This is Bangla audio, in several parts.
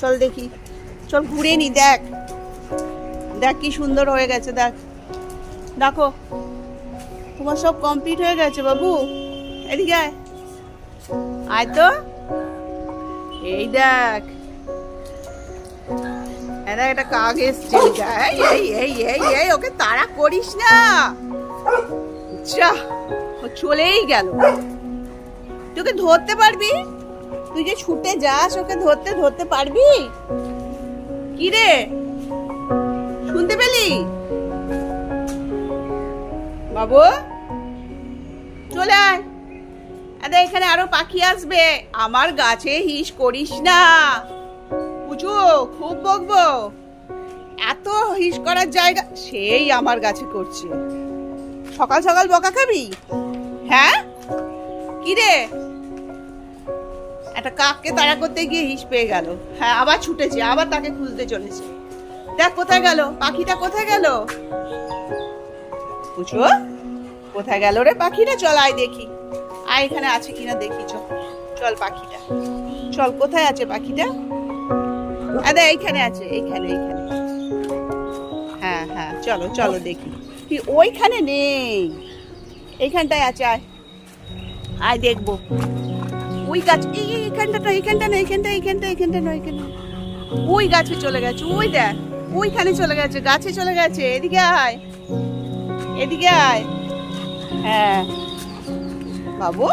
চল দেখি, চল ঘুরে নি। দেখ দেখ কি সুন্দর হয়ে গেছে। দেখ দেখো, তোমার সব কমপ্লিট হয়ে গেছে বাবু। এদিকে আয়, আয় তো। এই দেখ, এটা একটা কাক এসছে। এই এই এই এই এই ওকে তাড়া করিস না, যা ও চলেই গেল। তোকে ধরতে পারবি? তুই যে ছুটে যাস, ওকে ধরতে ধরতে পারবি? কি রে, শুনতে পেলি বাবু? চলে আয়। আরে এখানে আরো পাখি আসবে। আমার গাছে হিস করিস না পুচু, খুব বকবো। এত হিস করার জায়গা সেই আমার গাছে করছে। সকাল সকাল বকা খাবি? হ্যাঁ কি রে, একটা কাককে তাড়া করতে গিয়ে হিস পেয়ে গেল। হ্যাঁ আবার ছুটেছে, আবার তাকে খুঁজতে চলেছে। দেখ কোথায় গেল পাখিটা, কোথায় গেল পুচু? কোথায় গেল রে পাখিটা? চল আয় দেখি, আয় এখানে আছে কিনা দেখি। চল চল পাখিটা, চল কোথায় আছে পাখিটা? আরে এইখানে আছে, এইখানে এইখানে। হ্যাঁ হ্যাঁ চলো চলো দেখি। কি ওইখানে নেই, এইখানটায় আছে। আয় আয় দেখবো। ওই গাছ, এইখানটা না, এইখানটা না, এইখানটা এইখানটা এইখানটা নয়, এইখানে। ওই গাছে চলে গেছে, ওই দেখ ওইখানে চলে গেছে, গাছে চলে গেছে। এদিকে আয়, এদিকে আয়। হ্যাঁ বাবু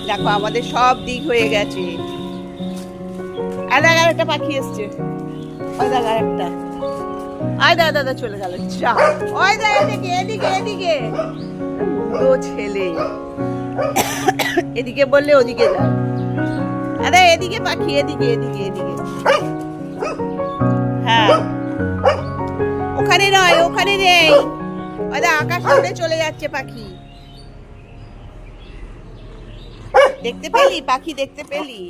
দেখো, আমাদের সব দিক হয়ে গেছে। আর একটা পাখি এসছে, ওই দেখ আর একটা। আয় দাদা দাদা চলে গেল। যা ওই দা, এদিকে এদিকে এদিকে। ও ছেলে, এদিকে বললে ওদিকে যা। আরে এদিকে পাখি, এদিকে এদিকে এদিকে। হ্যাঁ ওখানে নয়, ওখানে নেই। ওই দা আকাশ উড়ে চলে যাচ্ছে পাখি। দেখতে পেলি পাখি, দেখতে পেলি?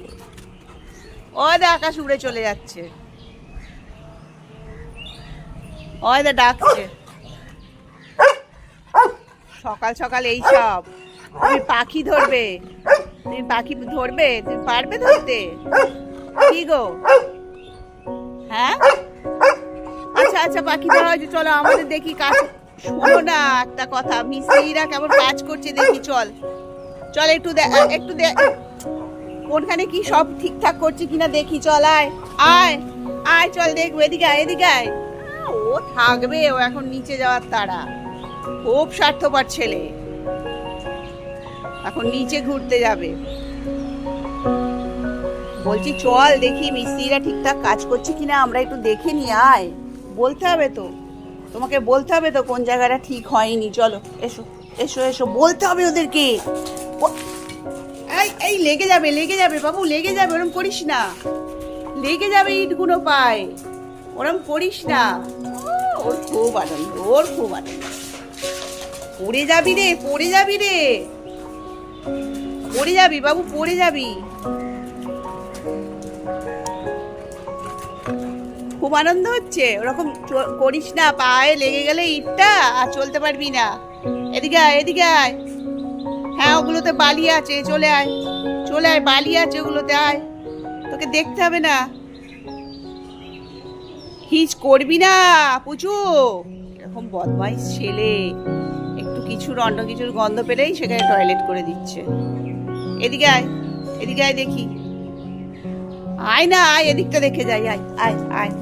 ওই দা আকাশ উড়ে চলে যাচ্ছে, ওই দা ডাকছে। সকাল সকাল এই সব? তুমি পাখি ধরবে? তুমি পাখি ধরবে? তুমি পারবে ধরতে? কি গো, হ্যাঁ? আচ্ছা আচ্ছা পাখি ধরা হয়েছে, চলো আমাদের দেখি কাজ। শোনো না একটা কথা, মিস্ত্রিরা কেমন কাজ করছে দেখি। চল চল একটু একটু কোনখানে কি সব ঠিকঠাক করছে কিনা দেখি। চল আয় আয় আয়, চল দেখবো। এদিকে আয়, এদিকে আয়। ও থাকবে, ও এখন নিচে যাওয়ার তাড়া। খুব স্বার্থপর ছেলে, এখন নিচে ঘুরতে যাবে। বলছি চল দেখি মিস্ত্রিরা ঠিকঠাক কাজ করছে কিনা, আমরা একটু দেখে নি। আয়, বলতে হবে তো, তোমাকে বলতে হবে তো কোন জায়গাটা ঠিক হয়নি। চলো এসো এসো এসো, বলতে হবে ওদেরকে। এই এই লেগে যাবে, লেগে যাবে বাবু, লেগে যাবে। ওরম করিস না, লেগে যাবে ইটগুলো পায়। ওরম করিস না। ওর খুব আনন্দ, ওর খুব আনন্দ। পড়ে যাবি রে, পড়ে যাবি রে, পড়ে যাবি বাবু, পড়ে যাবি। খুব আনন্দ হচ্ছে। ওরকম করিস না, পায়ে লেগে গেলে ইটটা আর চলতে পারবি না। এদিকে আয়, এদিকে আয়। হ্যাঁ ওগুলোতে বালি আছে, চলে আয়, চলে আয়, বালি আছে ওগুলোতে। আয়, তোকে দেখতে হবে না। হিচ করবি না পুচু, এরকম বদমাইশ ছেলে। একটু কিছুর অন্য কিছুর গন্ধ পেলেই সেখানে টয়লেট করে দিচ্ছে। এদিকে আয়, এদিকে আয় দেখি। আয় না, আয় এদিকটা দেখে যাই। আয় আয় আয়,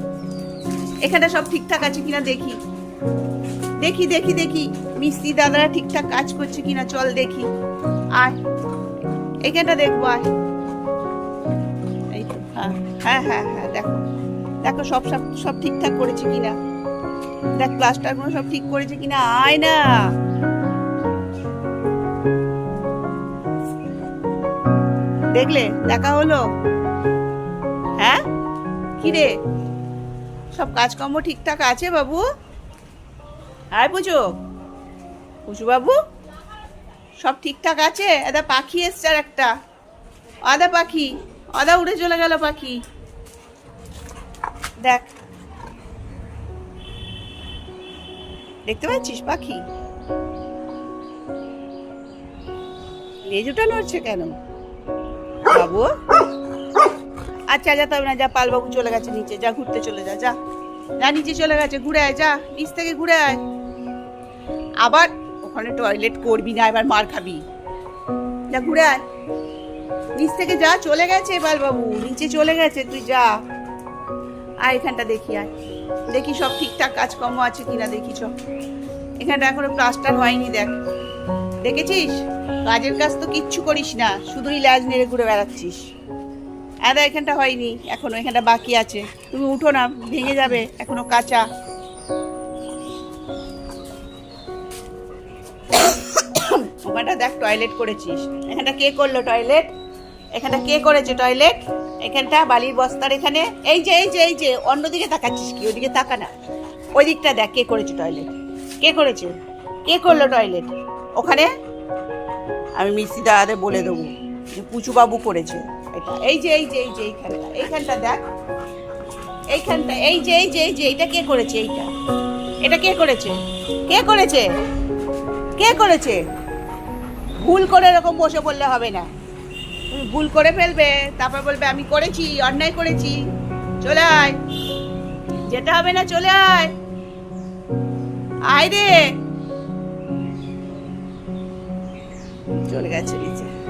এখানে সব ঠিকঠাক আছে কিনা দেখি। দেখি দেখি দেখি মিস্ত্রি দাদারা ঠিকঠাক কাজ করছে কিনা। চল দেখি, আয় এখানটা দেখবো। আয়, এই তো। হ্যাঁ হ্যাঁ হ্যাঁ হ্যাঁ, দেখো দেখো সব সব সব ঠিকঠাক করেছে কিনা। দেখ প্লাস্টার গুলো সব ঠিক করেছে কিনা। আয় না, দেখলে দেখা হলো? হ্যাঁ কি রে, সব কাজকর্ম ঠিকঠাক আছে বাবু? আয় পুজো, পুজো বাবু সব ঠিকঠাক আছে? আদা পাখি এসছে আর একটা। আদা পাখি, আদা উড়ে চলে গেল পাখি। দেখ, দেখতে পাচ্ছিস পাখি? লেজ উঠানো হচ্ছে কেন বাবু? আচ্ছা যেতে হবে না, যা পালবাবু চলে গেছে নিচে, যা ঘুরতে চলে যা, যা যা নিচে চলে গেছে, ঘুরে আয়, যা নিচ থেকে ঘুরে আয়। আবার ওখানে টয়লেট করবি না, এবার মার খাবি, যা ঘুরে আয় নিচ থেকে, যা চলে গেছে পালবাবু নিচে চলে গেছে, তুই যা। আর এখানটা দেখি, আয় দেখি সব ঠিকঠাক কাজকর্ম আছে কিনা দেখি। চ, এখানটা এখনো প্লাস্টার হয়নি, দেখ, দেখেছিস? কাজের কাজ তো কিচ্ছু করিস না, শুধুই ল্যাজ নেড়ে ঘুরে বেড়াচ্ছিস। আদা এখানটা হয়নি এখনো, এখানটা বাকি আছে, তুমি উঠো না, ভেঙে যাবে, এখনো কাঁচা। ওখানটা দেখ টয়লেট করেছিস, এখানটা কে করলো টয়লেট? এখানটা কে করেছে টয়লেট? এখানটা বালির বস্তার এখানে, এই যে এই যে এই যে, অন্যদিকে তাকাচ্ছিস কি? ওইদিকে তাকা না, ওই দিকটা দেখ কে করেছে টয়লেট, কে করেছে, কে করলো টয়লেট ওখানে? আমি মিস্ত্রি দাদাদের বলে দেবো যে পুচু বাবু করেছে এটা। এই যে এই যে এই যে এইখানটা, এইখানটা দেখ, এইখানটা, এই যে এই যে এই যে, এইটা কে করেছে? এইটা, এটা কে করেছে? কে করেছে? কে করেছে? ভুল করে এরকম বসে বললে হবে না, তুমি ভুল করে ফেলবে, তারপর বলবে আমি করেছি, অন্যায় করেছি। চলে আয়, যেতে হবে না, চলে আয়, আয় রে। চলে গেছে নিচে।